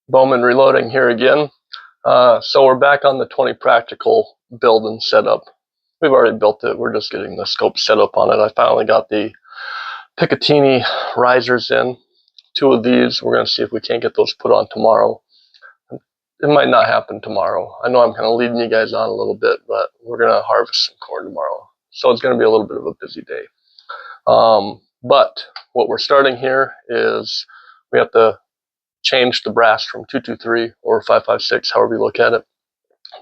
Bowman reloading here again. So we're back on the 20 practical build and setup. We've already built it. We're just getting the scope set up on it. I finally got the Picatinny risers in. 2 of these. We're going to see if we can't get those put on tomorrow. It might not happen tomorrow. I know I'm kind of leading you guys on a little bit, but we're going to harvest some corn tomorrow. So it's going to be a little bit of a busy day. But what we're starting here is we have to change the brass from 223 or 556, however you look at it,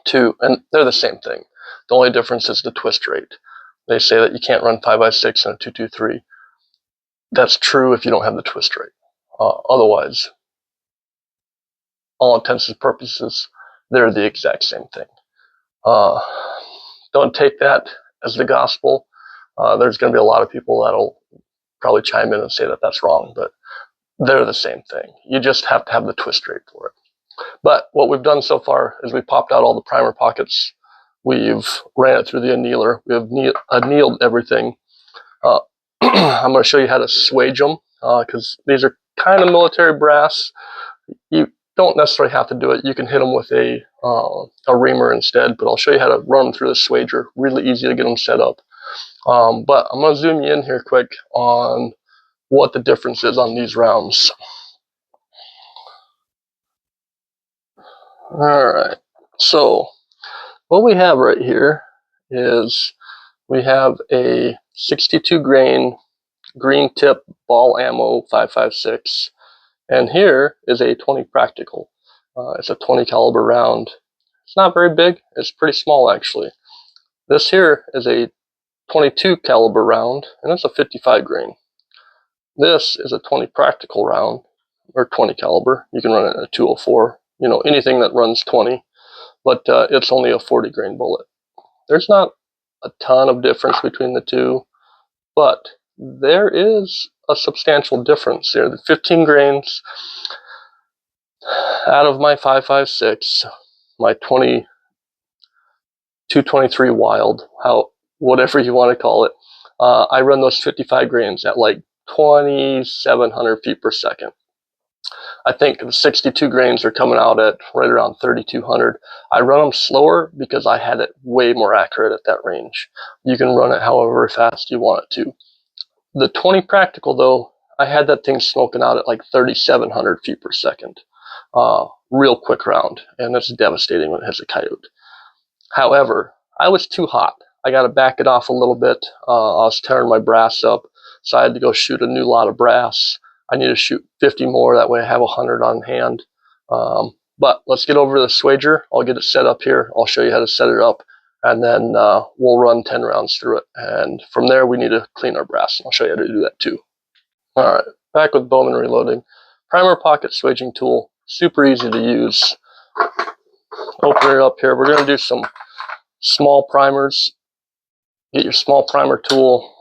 to, and they're the same thing. The only difference is the twist rate. They say that you can't run 556 and a 223. That's true if you don't have the twist rate. Otherwise, all intents and purposes, they're the exact same thing. Don't take that as the gospel. There's going to be a lot of people that'll probably chime in and say that that's wrong, but they're the same thing. You just have to have the twist rate for it. But what we've done so far is we popped out all the primer pockets. We've ran it through the annealer. We have annealed everything. I'm going to show you how to swage them because these are kind of military brass. You don't necessarily have to do it. You can hit them with a reamer instead, but I'll show you how to run them through the swager. Really easy to get them set up. But I'm going to zoom you in here quick on what the difference is on these rounds. Alright, so what we have right here is we have a 62 grain green tip ball ammo 556, and here is a 20 practical. It's a 20 caliber round. It's not very big, it's pretty small actually. This here is a 22 caliber round, and it's a 55 grain. This is a 20 practical round, or 20 caliber. You can run it in a 204, you know, anything that runs 20, but it's only a 40 grain bullet. There's not a ton of difference between the two, but there is a substantial difference there. The 15 grains out of my 556, my 223 wild, whatever you want to call it, I run those 55 grains at like 2,700 feet per second. I think the 62 grains are coming out at right around 3,200. I run them slower because I had it way more accurate at that range. You can run it however fast you want it to. The 20 practical though, I had that thing smoking out at like 3,700 feet per second. Real quick round, and it's devastating when it hits a coyote. However, I was too hot. I got to back it off a little bit. I was tearing my brass up, so I had to go shoot a new lot of brass. I need to shoot 50 more, that way I have 100 on hand. But let's get over to the swager. I'll get it set up here. I'll show you how to set it up, and then we'll run 10 rounds through it. And from there, we need to clean our brass. I'll show you how to do that too. All right, back with Bowman reloading. Primer pocket swaging tool, super easy to use. Open it up here. We're going to do some small primers. Get your small primer tool,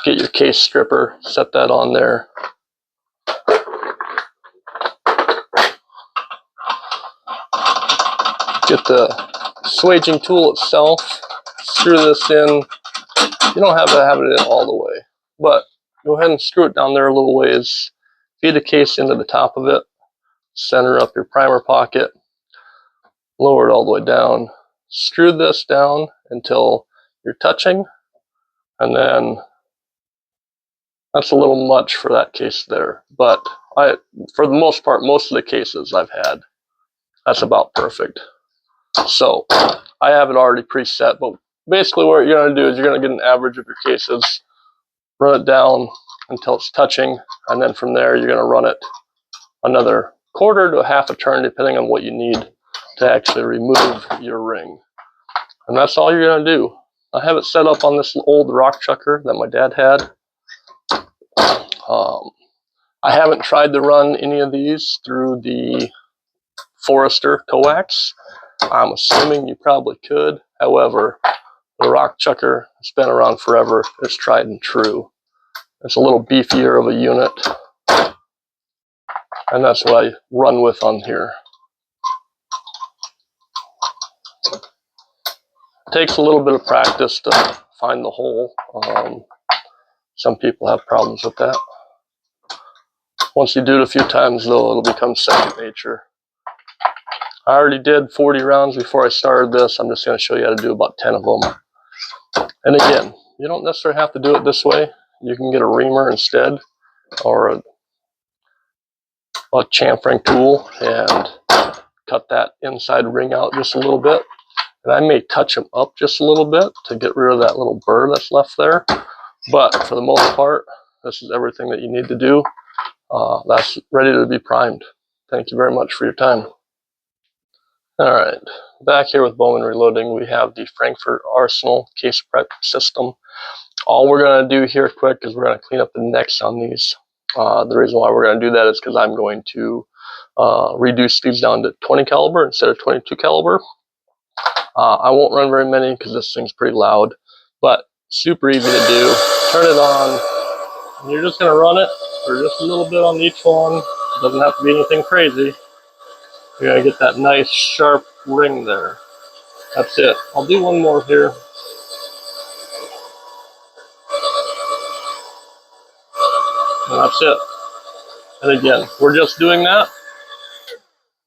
get your case stripper, set that on there. Get the swaging tool itself, screw this in. You don't have to have it in all the way, but go ahead and screw it down there a little ways. Feed the case into the top of it, center up your primer pocket, lower it all the way down. Screw this down until you're touching, and then that's a little much for that case there, but for the most part, most of the cases I've had, that's about perfect. So I have it already preset, but basically what you're going to do is you're going to get an average of your cases, run it down until it's touching, and then from there you're going to run it another quarter to a half a turn depending on what you need to actually remove your ring. And that's all you're going to do. I have it set up on this old rock chucker that my dad had. I haven't tried to run any of these through the Forester coax. I'm assuming you probably could. However, the rock chucker has been around forever. It's tried and true. It's a little beefier of a unit, and that's what I run with on here. It takes a little bit of practice to find the hole. Some people have problems with that. Once you do it a few times though, it'll become second nature. I already did 40 rounds before I started this. I'm just going to show you how to do about 10 of them. And again, you don't necessarily have to do it this way. You can get a reamer instead, or a chamfering tool, and cut that inside ring out just a little bit. And I may touch them up just a little bit to get rid of that little burr that's left there. But for the most part, this is everything that you need to do. That's ready to be primed. Thank you very much for your time. All right, back here with Bowman Reloading, we have the Frankfurt Arsenal case prep system. All we're going to do here quick is we're going to clean up the necks on these. The reason why we're going to do that is because I'm going to reduce these down to 20 caliber instead of 22 caliber. I won't run very many because this thing's pretty loud, but super easy to do. Turn it on, and you're just going to run it for just a little bit on each one. It doesn't have to be anything crazy. You're going to get that nice sharp ring there. That's it. I'll do one more here. And that's it. And again, we're just doing that.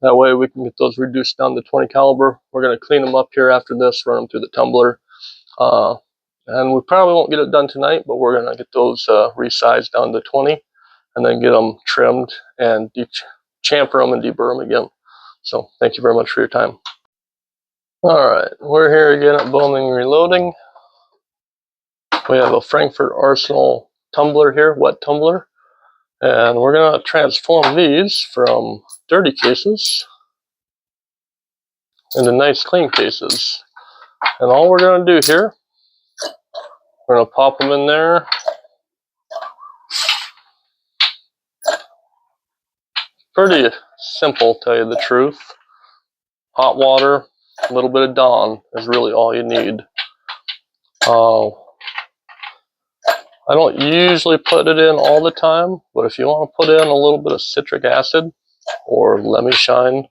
That way we can get those reduced down to 20 caliber. We're going to clean them up here after this, run them through the tumbler. And we probably won't get it done tonight, but we're going to get those resized down to 20 and then get them trimmed and chamfer them and deburr them again. So thank you very much for your time. All right, we're here again at Bowman Reloading. We have a Frankfurt Arsenal tumbler here, wet tumbler. And we're going to transform these from dirty cases into nice clean cases. And all we're going to do here, we're going to pop them in there. Pretty simple, tell you the truth. Hot water, a little bit of Dawn is really all you need. I don't usually put it in all the time, but if you want to put in a little bit of citric acid or lemon shine,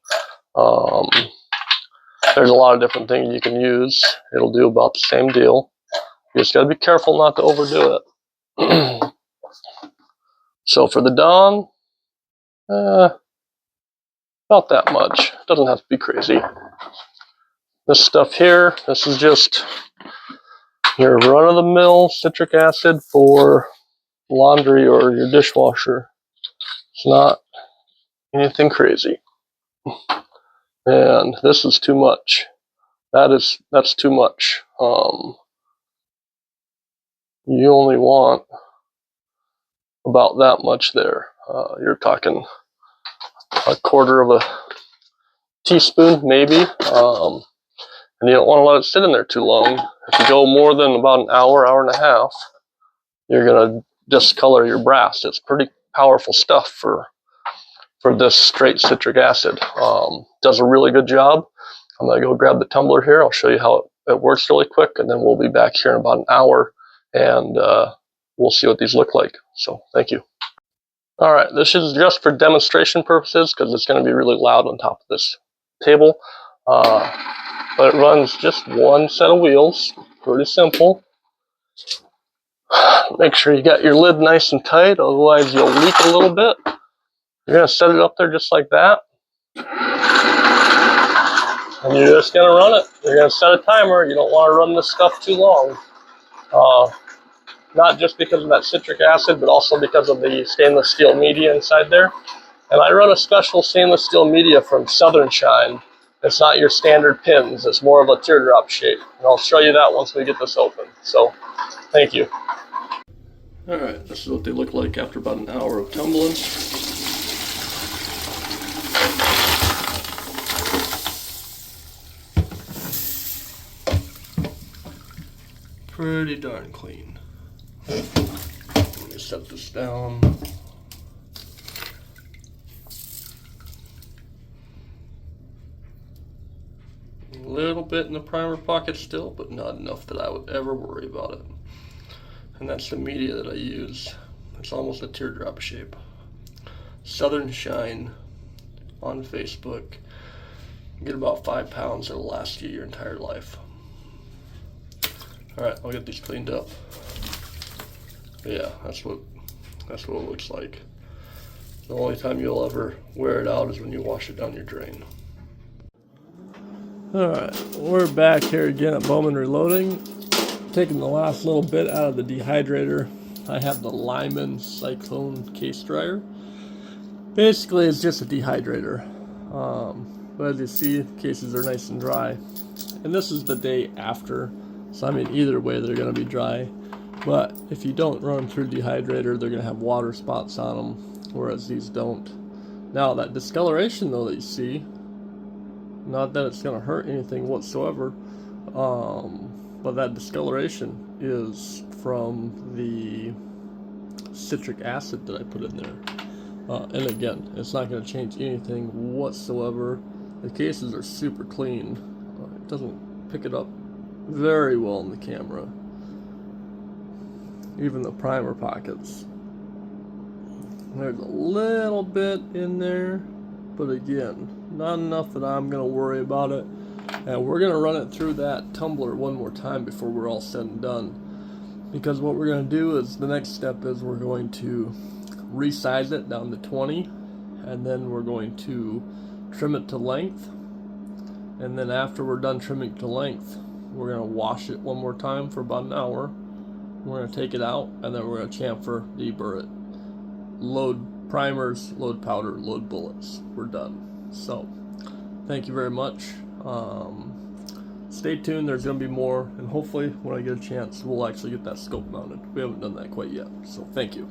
there's a lot of different things you can use. It'll do about the same deal. You just got to be careful not to overdo it. So for the Dawn, about that much. Doesn't have to be crazy. This stuff here, this is just your run-of-the-mill citric acid for laundry or your dishwasher. It's not anything crazy. And this is too much. That's too much. You only want about that much there. You're talking a quarter of a teaspoon, maybe. And you don't want to let it sit in there too long. If you go more than about an hour, hour and a half, you're going to discolor your brass. It's pretty powerful stuff for this straight citric acid. Does a really good job. I'm going to go grab the tumbler here. I'll show you how it works really quick, and then we'll be back here in about an hour, and we'll see what these look like. So thank you. All right, this is just for demonstration purposes because it's going to be really loud on top of this table. But it runs just one set of wheels. Pretty simple. Make sure you got your lid nice and tight, otherwise you'll leak a little bit. You're going to set it up there just like that. And you're just going to run it. You're going to set a timer. You don't want to run this stuff too long. Not just because of that citric acid, but also because of the stainless steel media inside there. And I run a special stainless steel media from Southern Shine. It's not your standard pins. It's more of a teardrop shape. And I'll show you that once we get this open. So, thank you. All right, this is what they look like after about an hour of tumbling. Pretty darn clean. Let me set this down. A little bit in the primer pocket still, but not enough that I would ever worry about it. And that's the media that I use. It's almost a teardrop shape. Southern Shine on Facebook. You get about 5 pounds. It'll last you your entire life. All right, I'll get these cleaned up. But yeah, that's what it looks like. The only time you'll ever wear it out is when you wash it down your drain. Alright, we're back here again at Bowman Reloading. Taking the last little bit out of the dehydrator. I have the Lyman Cyclone case dryer. Basically, it's just a dehydrator. But as you see, cases are nice and dry. And this is the day after. So I mean, either way, they're going to be dry. But if you don't run them through dehydrator, they're going to have water spots on them, whereas these don't. Now, that discoloration, though, that you see, not that it's going to hurt anything whatsoever, but that discoloration is from the citric acid that I put in there. And again, it's not going to change anything whatsoever. The cases are super clean. It doesn't pick it up very well in the camera. Even the primer pockets. There's a little bit in there, but again, not enough that I'm going to worry about it. And we're going to run it through that tumbler one more time before we're all said and done. Because what we're going to do is, the next step is we're going to resize it down to 20, and then we're going to trim it to length. And then after we're done trimming to length, we're going to wash it one more time for about an hour. We're going to take it out, and then we're going to chamfer, deburr it. Load primers, load powder, load bullets. We're done. So, thank you very much. Stay tuned, there's going to be more, and hopefully when I get a chance, we'll actually get that scope mounted. We haven't done that quite yet, so thank you.